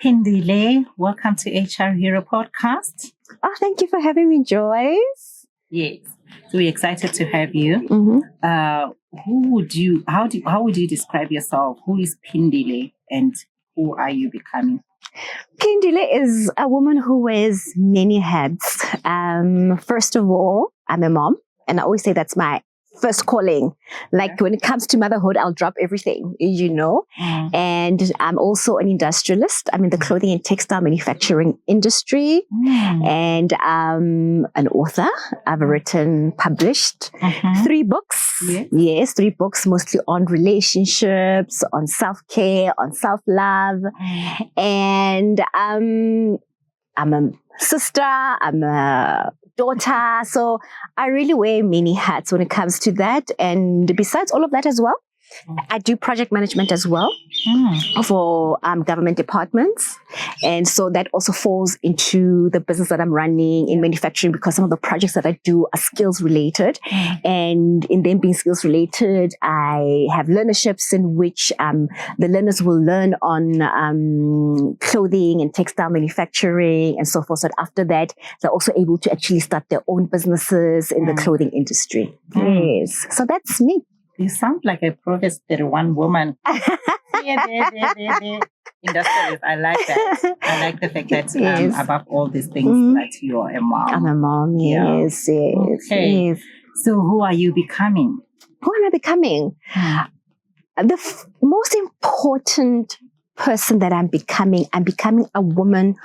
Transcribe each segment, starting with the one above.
Phindile, welcome to HR Hero Podcast. Oh, thank you for having me, Joyce. Yes, so we're excited to have you. Mm-hmm. How would you describe yourself? Who is Phindile and who are you becoming? Phindile is a woman who wears many hats. First of all, I'm a mom, and I always say that's my first calling. Like when it comes to motherhood, I'll drop everything, And I'm also an industrialist. I'm in the clothing and textile manufacturing industry, and I'm an author. I've published 3 books. Yes, 3 books, mostly on relationships, on self-care, on self-love. And I'm a sister, I'm a daughter. So I really wear many hats when it comes to that. And besides all of that as well, I do project management as well for government departments. And so that also falls into the business that I'm running in manufacturing, because some of the projects that I do are skills related. And in them being skills related, I have learnerships in which the learners will learn on clothing and textile manufacturing and so forth. So after that, they're also able to actually start their own businesses in the clothing industry. Yes. So that's me. You sound like a Proverbs 31 woman. Industrialist. I like that. I like the fact that above all these things, that you're a mom. I'm a mom, yes. Okay. Yes. So who are you becoming? Who am I becoming? The most important person that I'm becoming a woman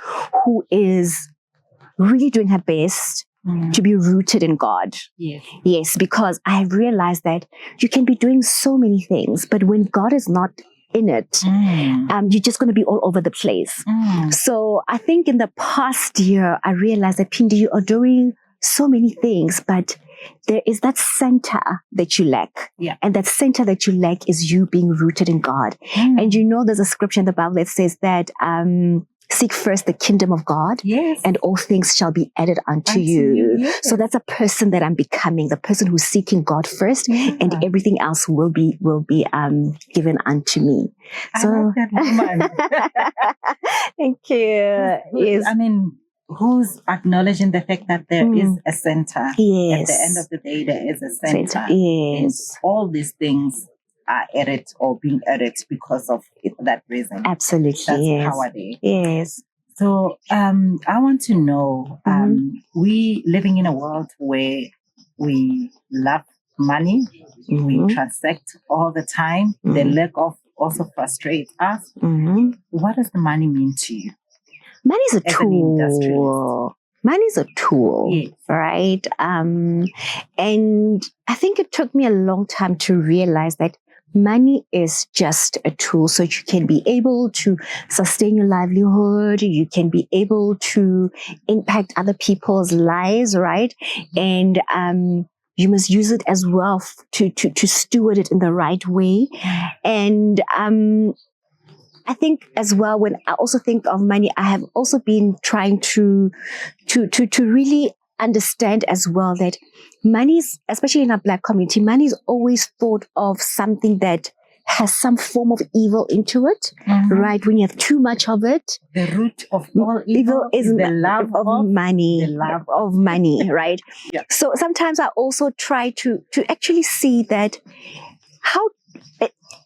who is really doing her best to be rooted in God. Yes, because I realized that you can be doing so many things, but when God is not in it, you're just going to be all over the place. So I think in the past year, I realized that, Phindile, you are doing so many things, but there is that center that you lack. And that center that you lack is you being rooted in God. And there's a scripture in the Bible that says that seek first the kingdom of God, and all things shall be added unto you. So that's a person that I'm becoming, the person who's seeking God first, and everything else will be given unto me. I like that woman. Thank you. Yes. I mean, who's acknowledging the fact that there is a center? Yes. At the end of the day, there is a center. Yes. And all these things are added or being added because of that reason. Absolutely. That's power there. Yes. So I want to know, we living in a world where we love money, we transact all the time, the lack of also frustrates us. What does the money mean to you? Money is a tool. Money is a tool, right? And I think it took me a long time to realize that money is just a tool, so you can be able to sustain your livelihood, you can be able to impact other people's lives, right? And you must use it as well to steward it in the right way. And I think as well, when I also think of money, I have also been trying to really understand as well that money is, especially in our Black community, money is always thought of something that has some form of evil into it, right? When you have too much of it, the root of all evil is the love of money. The love of money, right? So sometimes I also try to actually see that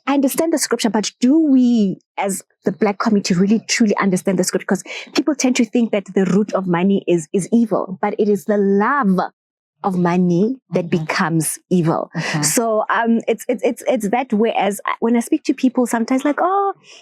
I understand the scripture, but do we, as the Black community, really truly understand the scripture? Because people tend to think that the root of money is evil, but it is the love of money that becomes evil. So it's that way. As when I speak to people, sometimes like,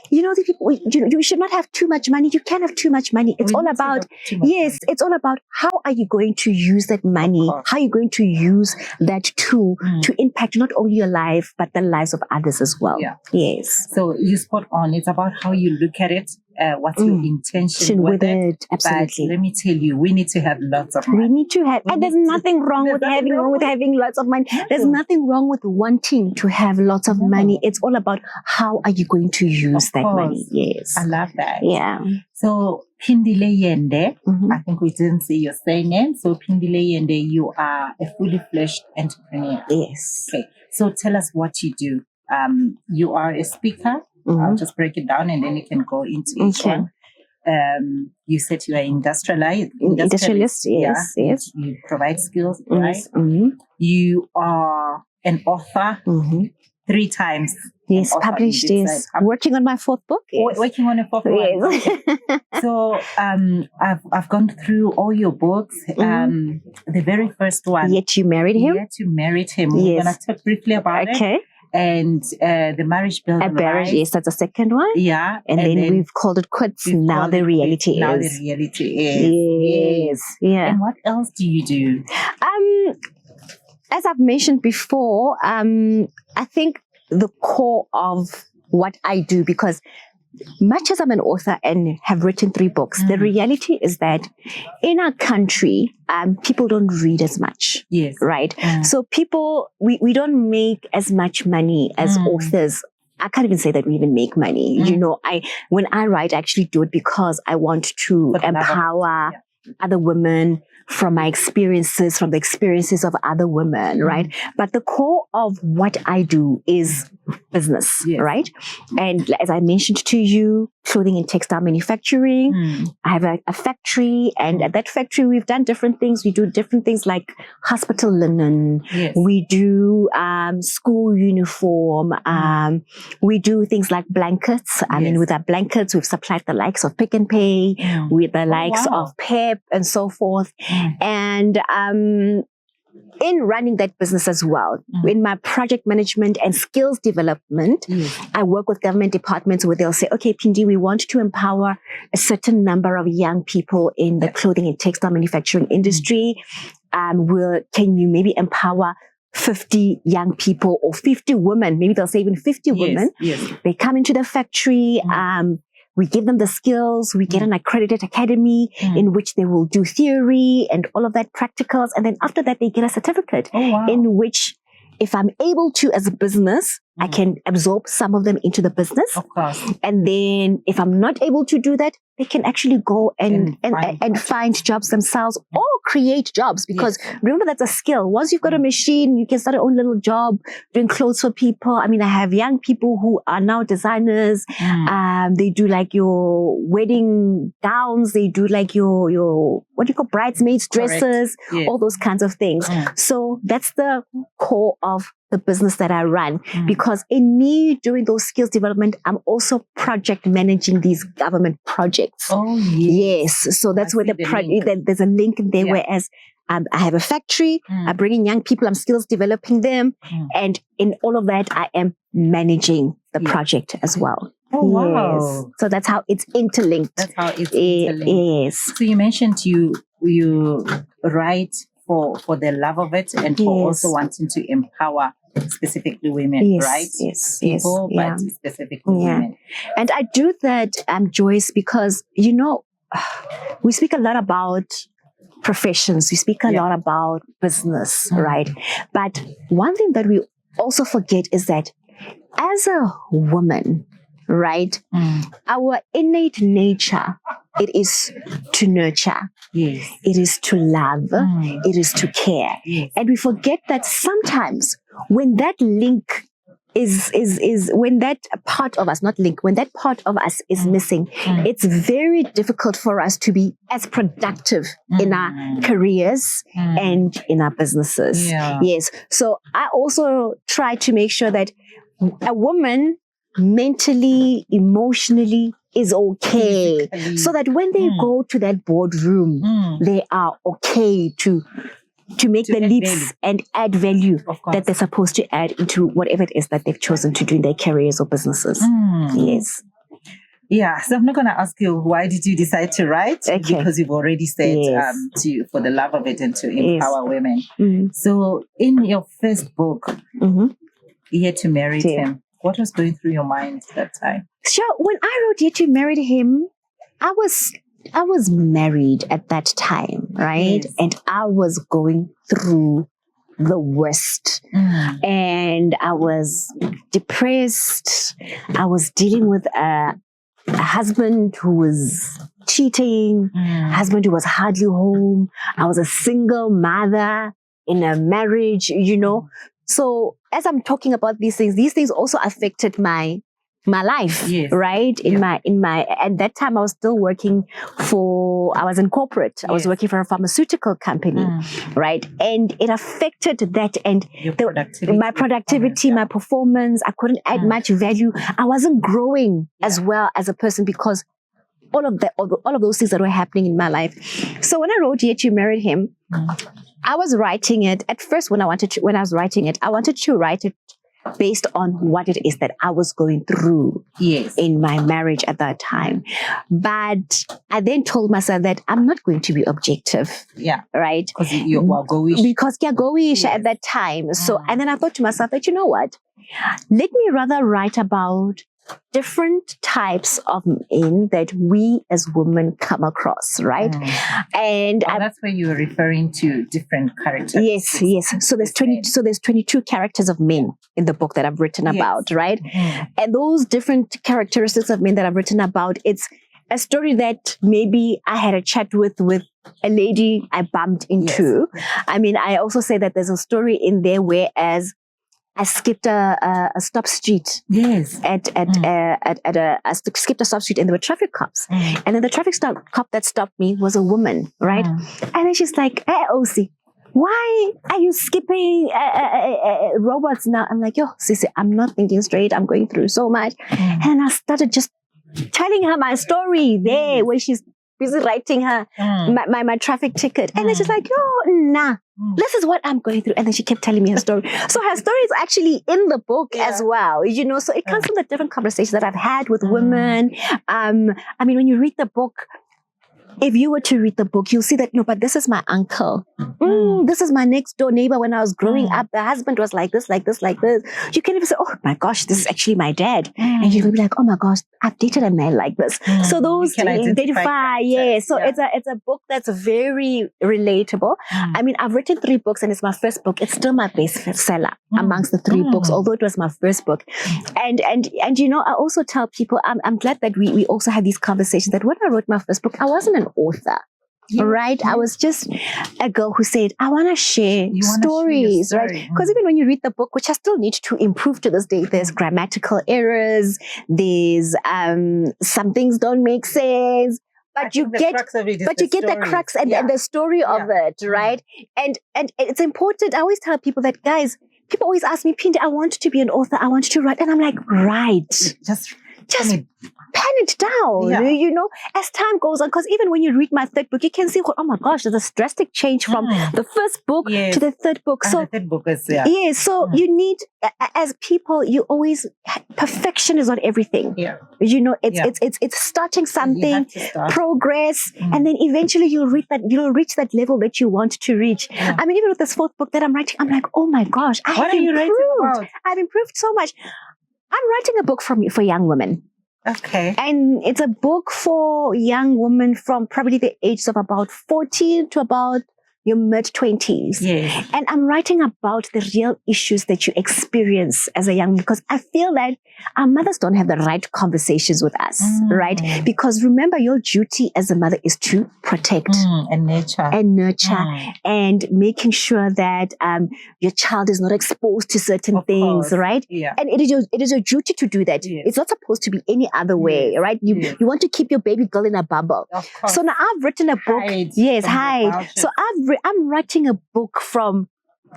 these people, you should not have too much money. You can't have too much money. It's all about it's all about how are you going to use that money? How are you going to use that tool to impact not only your life but the lives of others as well? Yes. So you spot on. It's about how you look at it. What's your intention with it? Absolutely. But let me tell you, we need to have lots of money. We need to have, and there's nothing wrong with having lots of money. There's nothing wrong with wanting to have lots of money. It's all about how are you going to use that money. Yes, I love that. Yeah. So Phindile Yende, I think we didn't say your surname. So Phindile Yende, you are a fully fledged entrepreneur. Yes. Okay. So tell us what you do. You are a speaker. I'll just break it down and then you can go into each one. you said you are industrialist. Yes. You provide skills, right? Mm-hmm. You are an author 3 times. Yes, published. Yes, working on my 4th book. Yes. Working on a 4th one. Yes. So I've gone through all your books. The very first one. Yet You Married Him. Yes. We're gonna talk briefly about it. Okay. And the marriage building. Yes, that's the second one. Yeah. And then we've called it quits. Now the reality is. Yes. Yeah. And what else do you do? As I've mentioned before, I think the core of what I do, because much as I'm an author and have written 3 books, the reality is that in our country, people don't read as much. Yes. Right? So we don't make as much money as authors. I can't even say that we even make money. You know, when I write, I actually do it because I want to empower other women from my experiences, from the experiences of other women, right? But the core of what I do is business, right? And as I mentioned to you, clothing and textile manufacturing. I have a factory, and at that factory, we've done different things. We do different things like hospital linen. We do school uniform. We do things like blankets. I mean, with our blankets, we've supplied the likes of Pick and Pay, with the likes of Pep and so forth. And in running that business as well, in my project management and skills development, I work with government departments where they'll say, okay, Phindile, we want to empower a certain number of young people in the clothing and textile manufacturing industry. Can you maybe empower 50 young people or 50 women? Maybe they'll say even 50 women. They come into the factory. We give them the skills. We get an accredited academy in which they will do theory and all of that practicals. And then after that, they get a certificate in which, if I'm able to, as a business, I can absorb some of them into the business. Of course. And then if I'm not able to do that, they can actually go and find jobs themselves or create jobs, because remember, that's a skill. Once you've got a machine, you can start your own little job doing clothes for people. I mean, I have young people who are now designers. They do like your wedding gowns. They do like your what do you call, bridesmaids dresses, all those kinds of things. So that's the core of the business that I run, because in me doing those skills development, I'm also project managing these government projects. Oh, yes. So that's where there's a link in there, whereas I have a factory, I'm bringing young people, I'm skills developing them. And in all of that, I am managing the project as well. Oh, wow. So that's how it's interlinked. Yes. So you mentioned you write for the love of it and for also wanting to empower specifically women, right? People, but specifically women. And I do that, Joyce, because, you know, we speak a lot about professions. We speak a lot about business, right? But one thing that we also forget is that as a woman, right, our innate nature, it is to nurture. It is to love. It is to care. And we forget that sometimes when that link is when that part of us, not link, when that part of us is missing, it's very difficult for us to be as productive in our careers and in our businesses. Yes. So I also try to make sure that a woman mentally, emotionally is okay, so that when they go to that boardroom, they are okay to make the leaps and add value that they're supposed to add into whatever it is that they've chosen to do in their careers or businesses. Yes. Yeah, so I'm not going to ask you, why did you decide to write? Because you've already said for the love of it and to empower women. So in your first book, Yet You Married Him, what was going through your mind that time? Sure. When I wrote Yet You Married Him, I was married at that time, right? And I was going through the worst. And I was depressed. I was dealing with a husband who was cheating, a husband who was hardly home. I was a single mother in a marriage, you know. So as I'm talking about these things also affected my my life, right? In my, at that time I was still working I was in corporate. I was working for a pharmaceutical company, right? And it affected that and my productivity, my performance. I couldn't add much value. I wasn't growing as well as a person because all of those things that were happening in my life. So when I wrote Yet You Married Him, I was writing it at first when I was writing it, I wanted to write it based on what it is that I was going through in my marriage at that time. But I then told myself that I'm not going to be objective. Yeah. Right? Because you're goish. Because you're goish at that time. So, and then I thought to myself that, you know what? Let me rather write about different types of men that we as women come across, right? And that's where you were referring to different characters. Yes. So there's 22 characters of men in the book that I've written about, right? And those different characteristics of men that I've written about, it's a story that maybe I had a chat with a lady I bumped into. I mean, I also say that there's a story in there whereas I skipped a stop street. Yes. I skipped a stop street and there were traffic cops. And then the traffic cop that stopped me was a woman, right? And then she's like, "Hey, OC, why are you skipping robots now?" I'm like, "Yo, Sissy, I'm not thinking straight. I'm going through so much." And I started just telling her my story there where she's busy writing her my traffic ticket. And then she's like, "Yo, nah. This is what I'm going through." And then she kept telling me her story. So her story is actually in the book as well, you know, so it comes from the different conversations that I've had with women. I mean, when you read the book, if you were to read the book, you'll see that, no, but this is my uncle. This is my next door neighbor when I was growing up. The husband was like this, like this, like this. You can even say, "Oh my gosh, this is actually my dad." And you'll be like, "Oh my gosh, I've dated a man like this." So those identify. So it's a book that's very relatable. I mean, I've written 3 books and it's my first book. It's still my best seller amongst the 3 books, although it was my first book. And you know, I also tell people, I'm glad that we also had these conversations, that when I wrote my first book, I wasn't an author. Right? I was just a girl who said, I want to share stories, right? Because even when you read the book, which I still need to improve to this day, there's grammatical errors, there's some things don't make sense, but you get the crux and the story of it, right? And it's important. I always tell people that, guys, people always ask me, "Phindile, I want to be an author, I want to write," and I'm like, "Right, just pen it down, you know, as time goes on." Because even when you read my 3rd book, you can see, oh my gosh, there's a drastic change from the first book to the 3rd book. So the 3rd book is, so you need, as people, you always, perfection is not everything. You know, it's starting something, progress, and then eventually you'll reach that level that you want to reach. I mean, even with this 4th book that I'm writing, I'm like, oh my gosh, I've improved so much. I'm writing a book for young women. Okay. And it's a book for young women from probably the ages of about 14 to about your mid-20s. And I'm writing about the real issues that you experience as a young, because I feel that our mothers don't have the right conversations with us, right? Because remember, your duty as a mother is to protect and nurture and making sure that your child is not exposed to certain things, right? And it is your duty to do that. It's not supposed to be any other way, right? You want to keep your baby girl in a bubble. So now I've written a book. So I'm writing a book from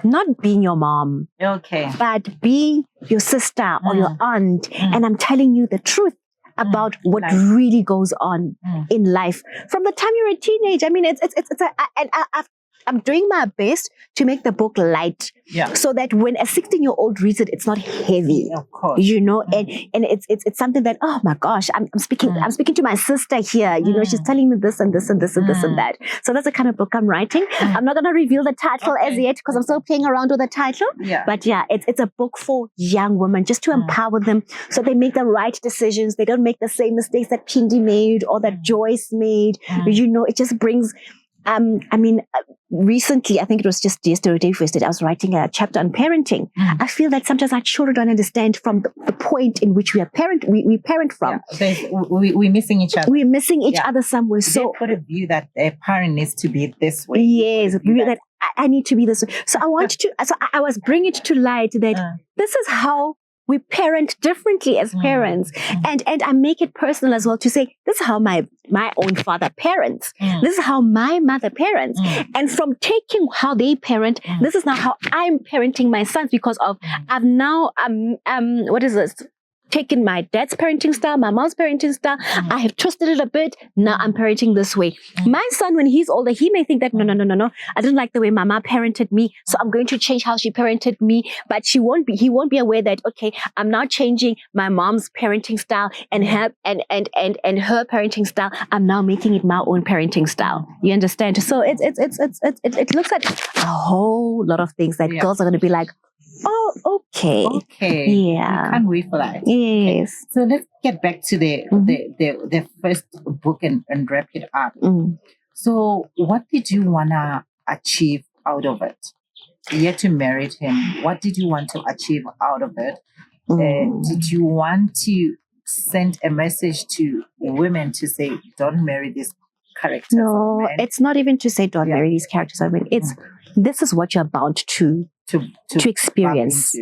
not being your mom, but being your sister or your aunt, and I'm telling you the truth about what really goes on in life from the time you're a teenager. I mean, I'm doing my best to make the book light, so that when a 16-year-old reads it, it's not heavy. Of course, you know, and it's something that, oh my gosh, I'm speaking to my sister here. You know, she's telling me this and this and this and this and that. So that's the kind of book I'm writing. I'm not going to reveal the title as yet because I'm still playing around with the title. But it's a book for young women, just to empower them so they make the right decisions. They don't make the same mistakes that Phindile made or that Joyce made. You know, it just brings. I mean, recently, I think it was just yesterday, I was writing a chapter on parenting. I feel that sometimes our children don't understand from the point in which we parent from. We're missing each other. We're missing each other somewhere. So they've got a view that a parent needs to be this way. Yes, that I need to be this way. So I was bringing it to light that this is how we parent differently as parents. And I make it personal as well to say, this is how my own father parents. This is how my mother parents. And from taking how they parent, this is now how I'm parenting my sons, because of I've now, taken my dad's parenting style, my mom's parenting style. I have twisted it a bit. Now I'm parenting this way. My son, when he's older, he may think that, no. I didn't like the way mama parented me, so I'm going to change how she parented me. But he won't be aware that, okay, I'm now changing my mom's parenting style and her parenting style. I'm now making it my own parenting style. You understand? So it looks at a whole lot of things that girls are going to be like, oh, okay. Yeah. I can't wait for that. Yes. Okay. So let's get back to the first book and wrap it up. So what did you want to achieve out of it? You had to marry him. What did you want to achieve out of it? Did you want to send a message to women to say, don't marry this character? No, it's not even to say don't marry these characters. I mean, it's this is what you're bound to experience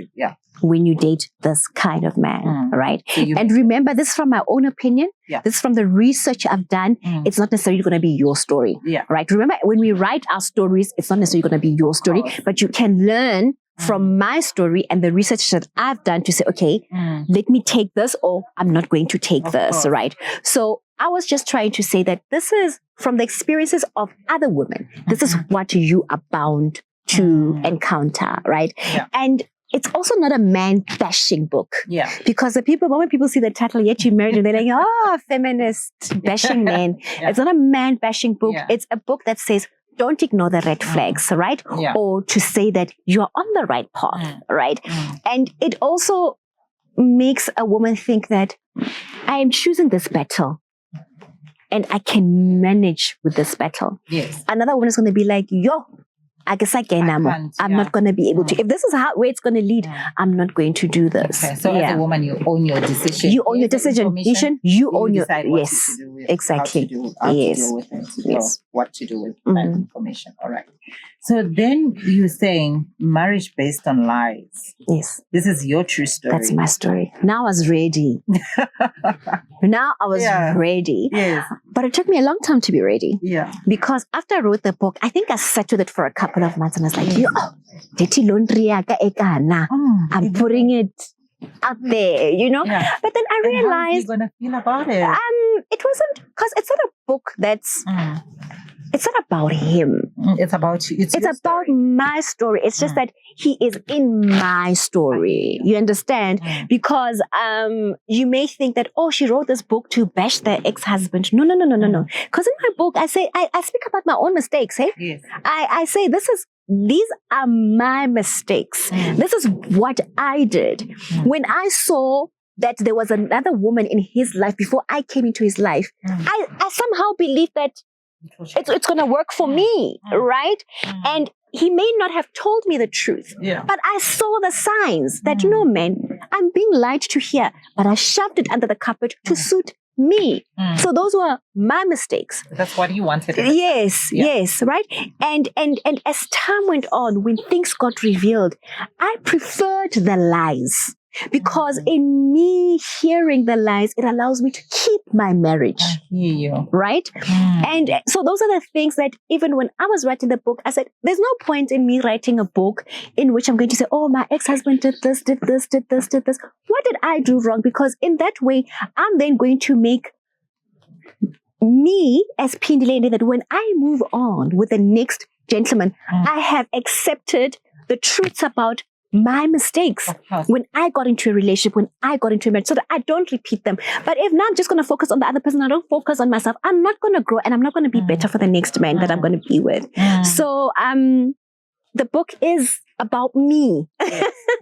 when you date this kind of man, right? So and remember, this is from my own opinion. This is from the research I've done. It's not necessarily going to be your story, right? Remember, when we write our stories, it's not necessarily going to be your story, but you can learn from my story and the research that I've done to say, okay, let me take this, or I'm not going to take this, right? So I was just trying to say that this is from the experiences of other women. This is what you are bound to encounter, right? And it's also not a man bashing book. Because when people see the title, Yet You Married, and they're like, oh, feminist bashing men. It's not a man bashing book. It's a book that says, don't ignore the red flags, right? Or to say that you're on the right path, right? And it also makes a woman think that I am choosing this battle and I can manage with this battle. Another woman is going to be like, yo, I guess I'm not going to be able to. If this is where it's going to lead, I'm not going to do this. Okay. So as a woman, you own your decision. You own your decision. You own your exactly. How to deal with it. What to do with that information. All right. So then you're saying marriage based on lies. Yes. This is your true story. That's my story. Now I was ready. Ready. Yes. But it took me a long time to be ready. Because after I wrote the book, I think I sat with it for a couple of months and I was like, dirty laundry, I'm putting it out there, But then I realized, how are you gonna feel about it? It wasn't, because it's not a book that's it's not about him. It's about you. It's about my story. It's just that he is in my story. You understand? Because you may think that, she wrote this book to bash the ex-husband. No. Because in my book, I say, I speak about my own mistakes. Yes. I say, these are my mistakes. This is what I did. When I saw that there was another woman in his life before I came into his life, I somehow believed that it's going to work for me, right? And he may not have told me the truth, but I saw the signs that, man, I'm being lied to here, but I shoved it under the carpet to suit me. So those were my mistakes. That's what you wanted. Yes, right? And as time went on, when things got revealed, I preferred the lies. Because in me hearing the lies, it allows me to keep my marriage. I hear you. Right? And so those are the things that even when I was writing the book, I said, there's no point in me writing a book in which I'm going to say, my ex-husband did this. What did I do wrong? Because in that way, I'm then going to make me as Phindile Yende that when I move on with the next gentleman, I have accepted the truths about my mistakes when I got into a relationship, when I got into a marriage, so that I don't repeat them. But if now I'm just going to focus on the other person, I don't focus on myself, I'm not going to grow and I'm not going to be better for the next man that I'm going to be with. So the book is about me.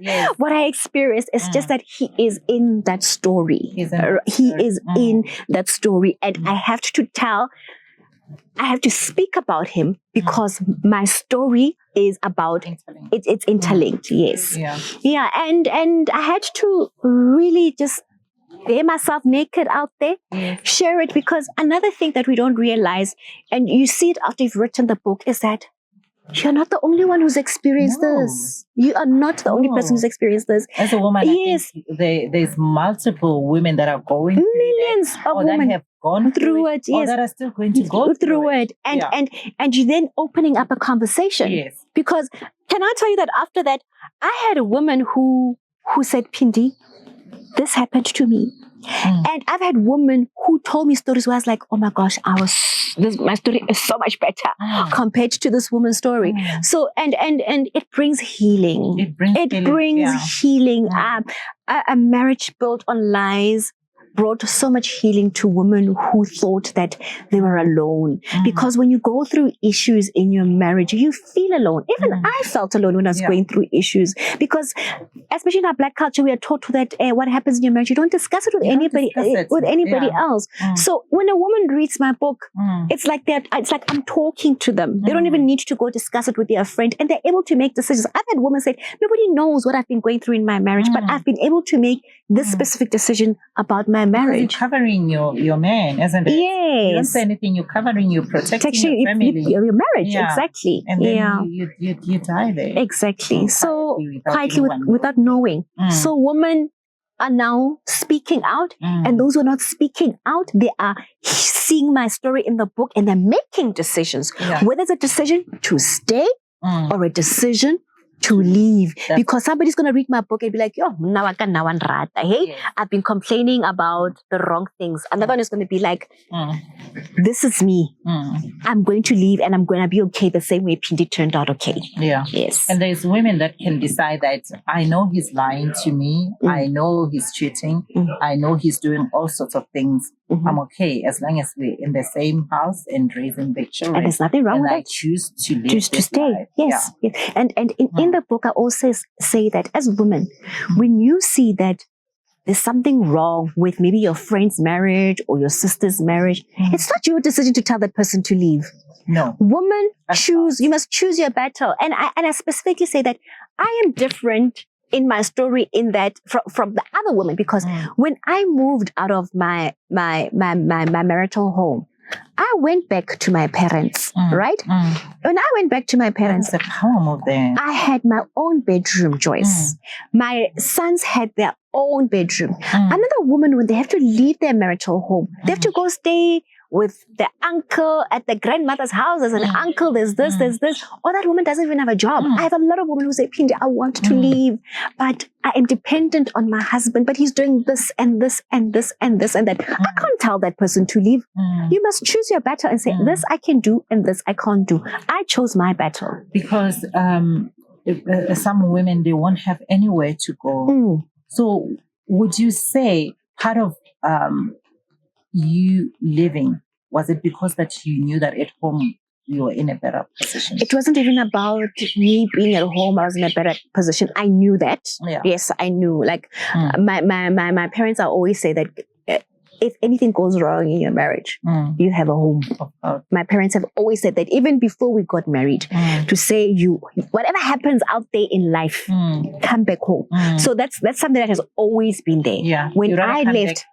Yes. What I experienced is just that he is in that story. He is in that story. And I have to speak about him because my story is about it's interlinked. Yes. And I had to really just lay myself naked out there, share it, because another thing that we don't realize, and you see it after you've written the book, is that you're not the only one who's experienced this. You are not the only person who's experienced this. As a woman, yes. I think there's multiple women that are going through millions that, of women that have gone through it, or that are still going to go through it. And you're then opening up a conversation. Yes. Because can I tell you that after that, I had a woman who said, Phindi, this happened to me. And I've had women who told me stories where I was like, oh my gosh, my story is so much better compared to this woman's story. So, and it brings healing. It brings healing. A marriage built on lies brought so much healing to women who thought that they were alone. Because when you go through issues in your marriage, you feel alone. Even I felt alone when I was going through issues. Because especially in our Black culture, we are taught that what happens in your marriage, you don't discuss it with anybody else. So when a woman reads my book, it's like I'm talking to them. They don't even need to go discuss it with their friend, and they're able to make decisions. I've had women say, nobody knows what I've been going through in my marriage, but I've been able to make this specific decision about my marriage. You're covering your man, isn't it? Yes. You don't say anything, you're covering, you're protecting your family. Your marriage, exactly. And then you die there. Exactly. So quietly without knowing. So women are now speaking out, and those who are not speaking out, they are seeing my story in the book and they're making decisions. Whether it's a decision to stay or a decision to leave, because somebody's going to read my book and be like, yo, I've been complaining about the wrong things. Another one is going to be like, this is me. I'm going to leave and I'm going to be okay the same way Phindi turned out okay. Yeah. Yes. And there's women that can decide that I know he's lying to me. I know he's cheating. I know he's doing all sorts of things. I'm okay as long as we're in the same house and raising the children. And there's nothing wrong with that. I choose to live to stay. Life. Yes. And in the book, I also say that as women, when you see that there's something wrong with maybe your friend's marriage or your sister's marriage, it's not your decision to tell that person to leave. No. Woman, you must choose your battle. And I specifically say that I am different in my story in that from the other women, because when I moved out of my marital home, I went back to my parents, right? When I went back to my parents, that's the poem of them. I had my own bedroom, Joyce. My sons had their own bedroom. Another woman, when they have to leave their marital home, they have to go stay with the uncle at the grandmother's house. There's an uncle, there's this. Or that woman doesn't even have a job. I have a lot of women who say, Phindi, I want to leave, but I am dependent on my husband, but he's doing this and this and this and this and that. I can't tell that person to leave. You must choose your battle and say, this I can do and this I can't do. I chose my battle. Because some women, they won't have anywhere to go. So would you say part of you living, was it because that you knew that at home you were in a better position? It wasn't even about me being at home. I was in a better position. I knew that. Yes, I knew. Like my parents, I always say that if anything goes wrong in your marriage, you have a home. My parents have always said that even before we got married, to say whatever happens out there in life, come back home. So that's something that has always been there. Yeah. When I left,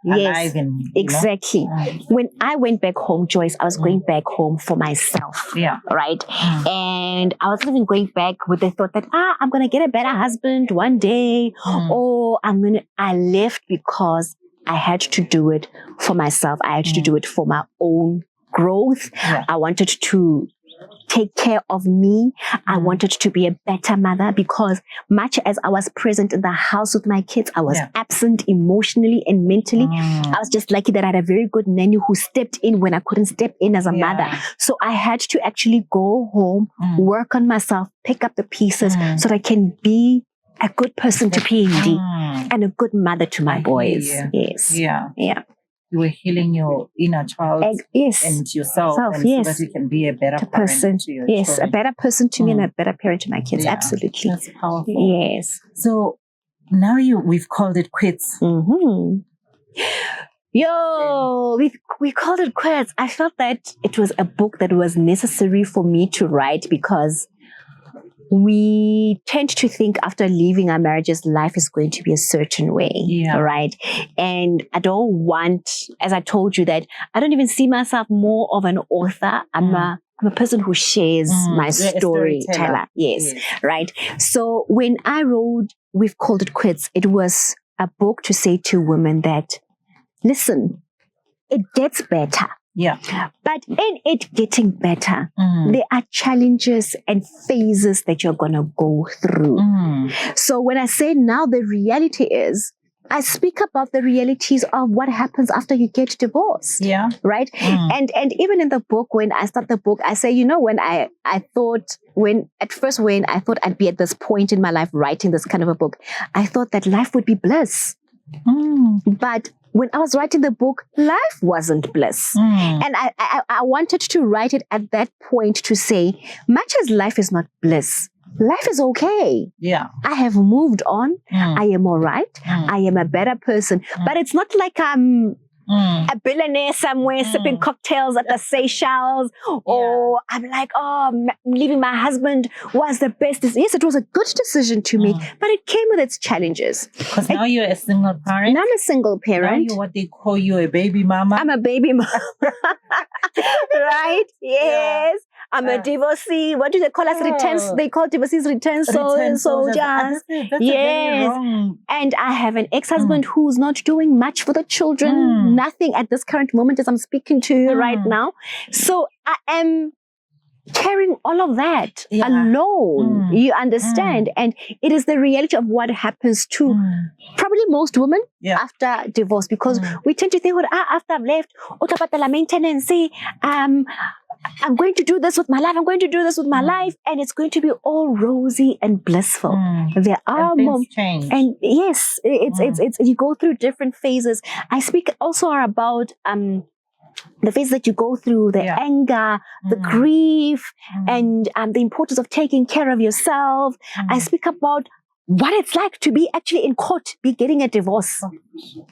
exactly. When I went back home, Joyce, I was going back home for myself. Yeah. Right. And I wasn't even going back with the thought that I'm gonna get a better husband one day, or I left because I had to do it for myself. I had to do it for my own growth. I wanted to take care of me. I wanted to be a better mother, because much as I was present in the house with my kids, I was absent emotionally and mentally. I was just lucky that I had a very good nanny who stepped in when I couldn't step in as a mother. So I had to actually go home, work on myself, pick up the pieces so that I can be a good person to Phindi and a good mother to my boys. Yes. Yeah. Yeah. You were healing your inner child and yourself, and so that you can be a better person to your children. A better person to me and a better parent to my kids. Absolutely. That's powerful. Yes. So now we've called it quits. Yo, we called it quits. I felt that it was a book that was necessary for me to write, because we tend to think after leaving our marriages, life is going to be a certain way, right? And I don't want, as I told you, that I don't even see myself more of an author. I'm a I'm a person who shares my storyteller. Yes, right. So when I wrote We've Called It Quits, it was a book to say to women that, listen, it gets better. Yeah. But in it getting better, there are challenges and phases that you're going to go through. So when I say now the reality is, I speak about the realities of what happens after you get divorced. Yeah. Right? And even in the book, when I start the book, I say, when I thought I'd be at this point in my life writing this kind of a book, I thought that life would be bliss. But when I was writing the book, life wasn't bliss. And I wanted to write it at that point to say, much as life is not bliss, life is okay. Yeah. I have moved on. I am all right. I am a better person. But it's not like I'm a billionaire somewhere sipping cocktails at the Seychelles, or I'm like, leaving my husband was the best. Yes, it was a good decision to make, but it came with its challenges. Because now you're a single parent. And I'm a single parent. Now you're what they call you, a baby mama. I'm a baby mama. Right? Yes. I'm a divorcee. What do they call us? Returns. They call divorcees return soldiers. That's yes. Wrong. And I have an ex-husband who's not doing much for the children. Nothing at this current moment as I'm speaking to you right now. So I am carrying all of that alone. You understand? And it is the reality of what happens to probably most women after divorce, because we tend to think, after I've left, maintenance, I'm going to do this with my life. I'm going to do this with my life. And it's going to be all rosy and blissful. There are moments. And yes, it's you go through different phases. I speak also about the phases that you go through, the anger, the grief, and the importance of taking care of yourself. I speak about what it's like to be actually in court, be getting a divorce,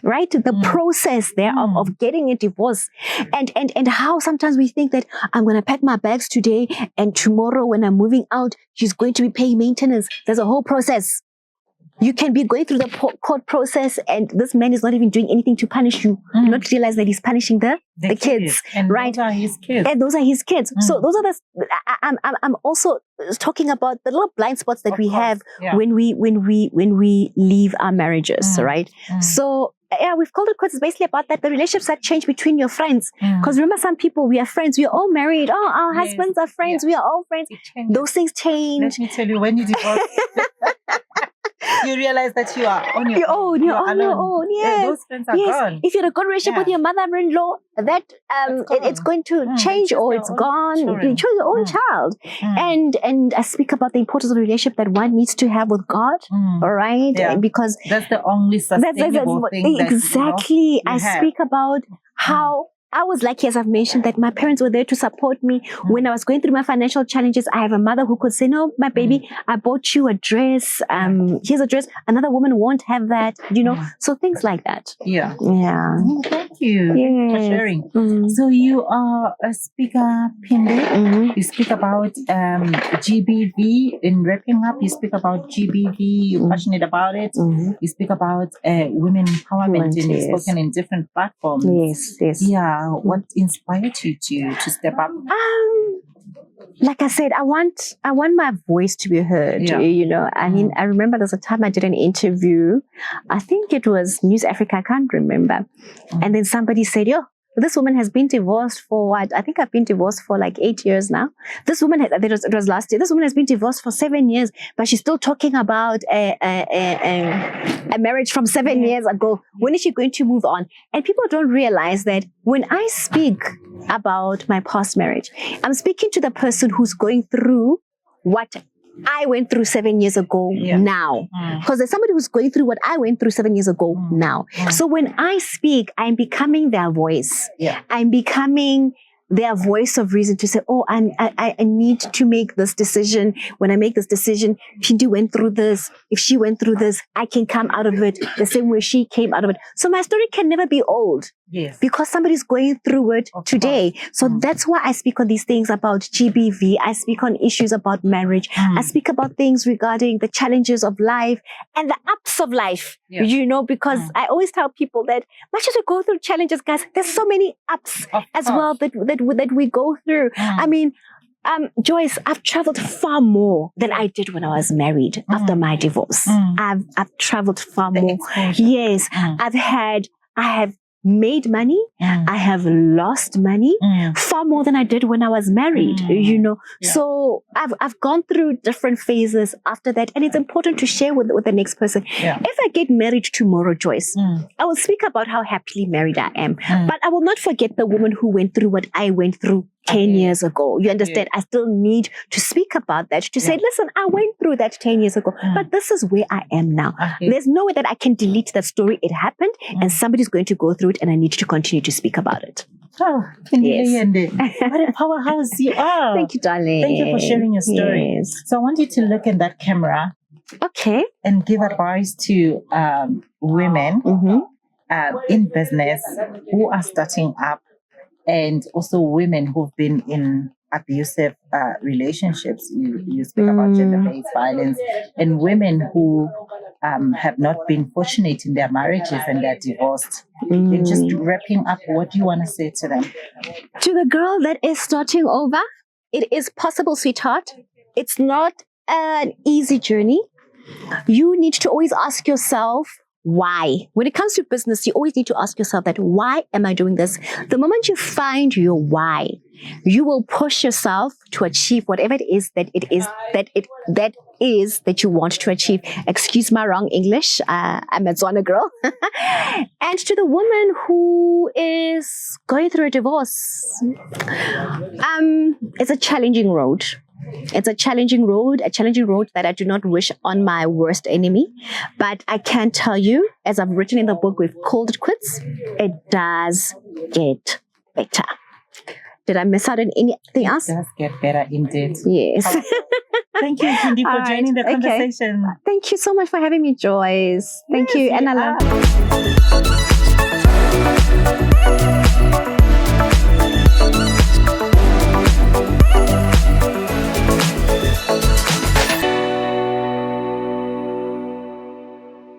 right? The process there of getting a divorce, and how sometimes we think that I'm going to pack my bags today, and tomorrow when I'm moving out, she's going to be paying maintenance. There's a whole process. You can be going through the court process, and this man is not even doing anything to punish you. Not realize that he's punishing the kids, and right? Those are his kids. And those are his kids. So those are the. I'm also talking about the little blind spots that we have when we leave our marriages, right? So. Yeah, we've called it quits. It's basically about that. The relationships that change between your friends. Because remember, some people, we are friends. We are all married. Oh, our husbands are friends. We are all friends. Those things change. Let me tell you, when you divorce, you realize that you are on your own. You're on your own. Yes. Those friends are gone. If you're a good relationship with your mother-in-law, that it's going to change, or it's gone. You choose your own child. And I speak about the importance of a relationship that one needs to have with God. All right, because that's the only sustainable thing. Exactly. I speak about how I was lucky, as I've mentioned, that my parents were there to support me when I was going through my financial challenges. I have a mother who could say, no, my baby, I bought you a dress. Here's a dress. Another woman won't have that, so things like that. Yeah. Thank you. Thank you for sharing. So you are a speaker, Phindile. You speak about GBV. In wrapping up, you speak about GBV. You're passionate about it. You speak about women empowerment, and you've spoken in different platforms. Yes. Yeah. What inspired you to step up? Like I said, I want my voice to be heard. I mean, I remember there's a time I did an interview. I think it was News Africa. I can't remember. And then somebody said, this woman has been divorced for what? I think I've been divorced for like 8 years now. This woman, it was last year. This woman has been divorced for 7 years, but she's still talking about a marriage from 7 years ago. When is she going to move on? And people don't realize that when I speak about my past marriage, I'm speaking to the person who's going through what I went through 7 years ago now. Because there's somebody who's going through what I went through 7 years ago now. So when I speak, I'm becoming their voice. I'm becoming their voice of reason to say, I need to make this decision. When I make this decision, Phindile went through this. If she went through this, I can come out of it the same way she came out of it. So my story can never be old. Because somebody's going through it today. So that's why I speak on these things about GBV. I speak on issues about marriage. I speak about things regarding the challenges of life and the ups of life, because I always tell people that much as we go through challenges, guys, there's so many ups well that we go through. I mean, Joyce, I've traveled far more than I did when I was married after my divorce. I've traveled far more. Yes. I have made money. I have lost money far more than I did when I was married, you know. Yeah. So I've gone through different phases after that. And it's important to share with the next person. Yeah. If I get married tomorrow, Joyce, I will speak about how happily married I am. But I will not forget the woman who went through what I went through 10 years ago. You understand? I still need to speak about that, to say, listen, I went through that 10 years ago, but this is where I am now. There's no way that I can delete that story. It happened and somebody's going to go through it and I need to continue to speak about it. Oh, Phindile Yende. What a powerhouse you are. Thank you, darling. Thank you for sharing your story. Yes. So I want you to look in that camera. Okay. And give advice to women in business who are starting up, and also women who've been in abusive relationships. You speak about gender-based violence, and women who have not been fortunate in their marriages and they're divorced. And just wrapping up, what do you want to say to them? To the girl that is starting over, it is possible, sweetheart. It's not an easy journey. You need to always ask yourself, why? When it comes to business, you always need to ask yourself that, why am I doing this? The moment you find your why, you will push yourself to achieve whatever it is that you want to achieve. Excuse my wrong English. I'm a Zwana girl. And to the woman who is going through a divorce, it's a challenging road. It's a challenging road that I do not wish on my worst enemy. But I can tell you, as I've written in the book, we've called it quits. It does get better. Did I miss out on anything else? It does get better indeed. Yes. Thank you, Phindile, for joining the conversation. Thank you so much for having me, Joyce. Thank you. And I love